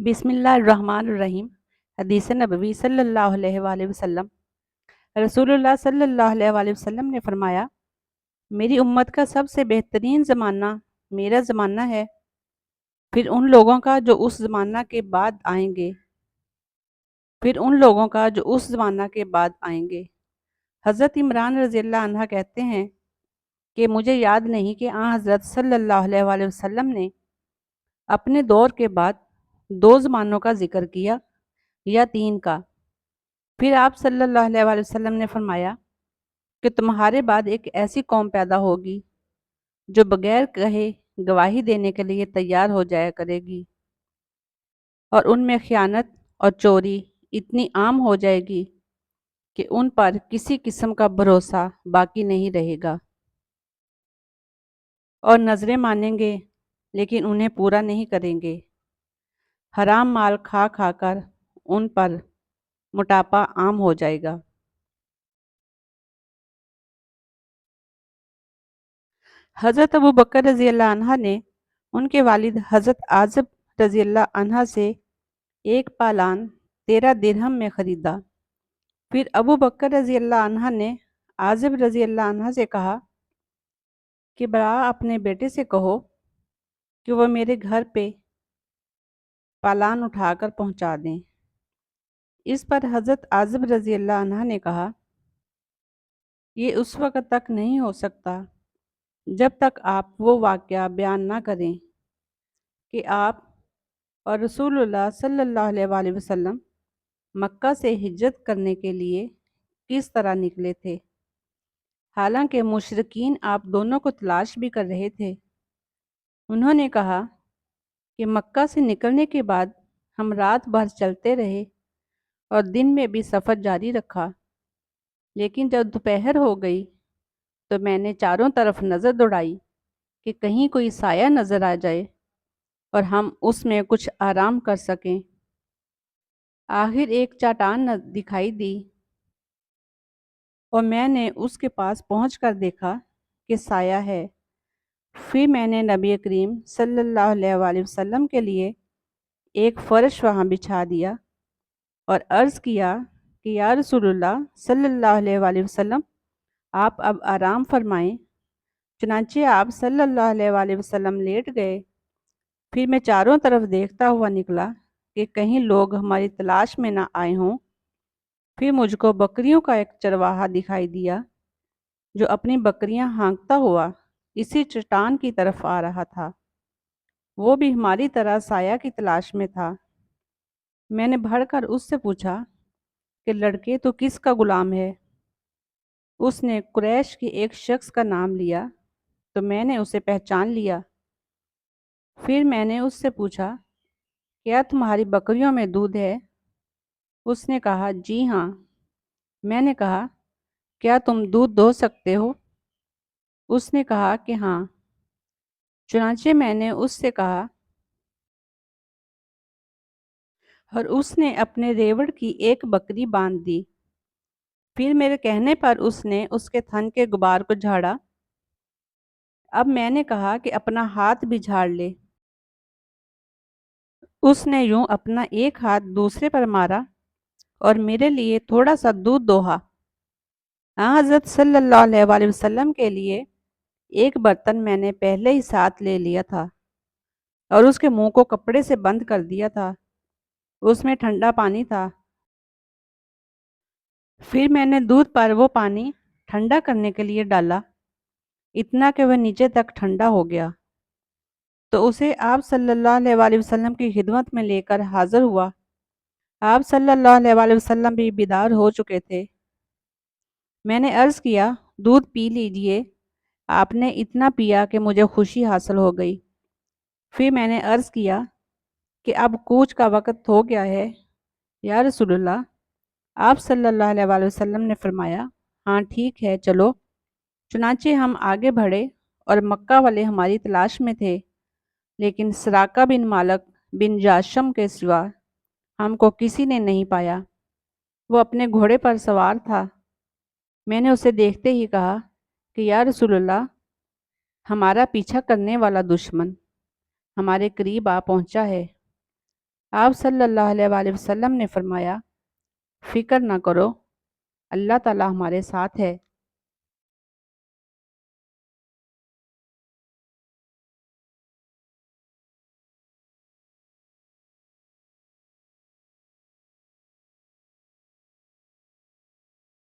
بسم اللہ الرحمن الرحیم۔ حدیث نبوی صلی اللہ علیہ وآلہ وسلم۔ رسول اللہ صلی اللہ علیہ وآلہ وسلم نے فرمایا، میری امت کا سب سے بہترین زمانہ میرا زمانہ ہے، پھر ان لوگوں کا جو اس زمانہ کے بعد آئیں گے۔ حضرت عمران رضی اللہ عنہ کہتے ہیں کہ مجھے یاد نہیں کہ حضرت صلی اللہ علیہ وآلہ وسلم نے اپنے دور کے بعد 2 زمانوں کا ذکر کیا یا 3 کا۔ پھر آپ صلی اللہ علیہ وآلہ وسلم نے فرمایا کہ تمہارے بعد ایک ایسی قوم پیدا ہوگی جو بغیر کہے گواہی دینے کے لیے تیار ہو جایا کرے گی، اور ان میں خیانت اور چوری اتنی عام ہو جائے گی کہ ان پر کسی قسم کا بھروسہ باقی نہیں رہے گا، اور نظریں مانیں گے لیکن انہیں پورا نہیں کریں گے۔ حرام مال کھا کھا کر ان پر موٹاپا عام ہو جائے گا۔ حضرت ابو بکر رضی اللہ عنہ نے ان کے والد حضرت عازب رضی اللہ عنہ سے ایک پالان 13 درہم میں خریدا۔ پھر ابو بکر رضی اللہ عنہ نے عازب رضی اللہ عنہ سے کہا کہ برا اپنے بیٹے سے کہو کہ وہ میرے گھر پہ پالان اٹھا کر پہنچا دیں۔ اس پر حضرت عازب رضی اللہ عنہ نے کہا، یہ اس وقت تک نہیں ہو سکتا جب تک آپ وہ واقعہ بیان نہ کریں کہ آپ اور رسول اللہ صلی اللہ علیہ وآلہ وسلم مکہ سے ہجرت کرنے کے لیے کس طرح نکلے تھے، حالانکہ مشرکین آپ دونوں کو تلاش بھی کر رہے تھے۔ انہوں نے کہا کہ مکہ سے نکلنے کے بعد ہم رات بھر چلتے رہے اور دن میں بھی سفر جاری رکھا، لیکن جب دوپہر ہو گئی تو میں نے چاروں طرف نظر دوڑائی کہ کہیں کوئی سایہ نظر آ جائے اور ہم اس میں کچھ آرام کر سکیں۔ آخر ایک چٹان دکھائی دی اور میں نے اس کے پاس پہنچ کر دیکھا کہ سایہ ہے۔ پھر میں نے نبی کریم صلی اللہ علیہ وآلہ وسلم کے لیے ایک فرش وہاں بچھا دیا اور عرض کیا کہ یا رسول اللہ صلی اللہ علیہ وآلہ وسلم، آپ اب آرام فرمائیں۔ چنانچہ آپ صلی اللہ علیہ وآلہ وسلم لیٹ گئے۔ پھر میں چاروں طرف دیکھتا ہوا نکلا کہ کہیں لوگ ہماری تلاش میں نہ آئے ہوں۔ پھر مجھ کو بکریوں کا ایک چرواہا دکھائی دیا جو اپنی بکریاں ہانکتا ہوا اسی چٹان کی طرف آ رہا تھا، وہ بھی ہماری طرح سایہ کی تلاش میں تھا۔ میں نے بڑھ کر اس سے پوچھا کہ لڑکے تو کس کا غلام ہے؟ اس نے قریش کے ایک شخص کا نام لیا تو میں نے اسے پہچان لیا۔ پھر میں نے اس سے پوچھا، کیا تمہاری بکریوں میں دودھ ہے؟ اس نے کہا، جی ہاں۔ میں نے کہا، کیا تم دودھ دو سکتے ہو؟ اس نے کہا کہ ہاں۔ چنانچہ میں نے اس سے کہا اور اس نے اپنے ریوڑ کی ایک بکری باندھ دی۔ پھر میرے کہنے پر اس نے اس کے تھن کے غبار کو جھاڑا۔ اب میں نے کہا کہ اپنا ہاتھ بھی جھاڑ لے۔ اس نے یوں اپنا ایک ہاتھ دوسرے پر مارا اور میرے لیے تھوڑا سا دودھ دوہا۔ حضرت صلی اللہ علیہ وآلہ وسلم کے لیے ایک برتن میں نے پہلے ہی ساتھ لے لیا تھا اور اس کے منہ کو کپڑے سے بند کر دیا تھا۔ اس میں ٹھنڈا پانی تھا۔ پھر میں نے دودھ پر وہ پانی ٹھنڈا کرنے کے لیے ڈالا، اتنا کہ وہ نیچے تک ٹھنڈا ہو گیا، تو اسے آپ صلی اللہ علیہ وآلہ وسلم کی خدمت میں لے کر حاضر ہوا۔ آپ صلی اللہ علیہ وآلہ وسلم بھی بیدار ہو چکے تھے۔ میں نے عرض کیا، دودھ پی لیجئے، آپ نے اتنا پیا کہ مجھے خوشی حاصل ہو گئی۔ پھر میں نے عرض کیا کہ اب کوچ کا وقت ہو گیا ہے یا رسول اللہ۔ آپ صلی اللہ علیہ وآلہ وسلم نے فرمایا، ہاں ٹھیک ہے، چلو۔ چنانچہ ہم آگے بڑھے اور مکہ والے ہماری تلاش میں تھے، لیکن سراقہ بن مالک بن جاشم کے سوا ہم کو کسی نے نہیں پایا۔ وہ اپنے گھوڑے پر سوار تھا۔ میں نے اسے دیکھتے ہی کہا کہ یا رسول اللہ، ہمارا پیچھا کرنے والا دشمن ہمارے قریب آ پہنچا ہے۔ آپ صلی اللہ علیہ وآلہ وسلم نے فرمایا، فکر نہ کرو، اللہ تعالیٰ ہمارے ساتھ ہے۔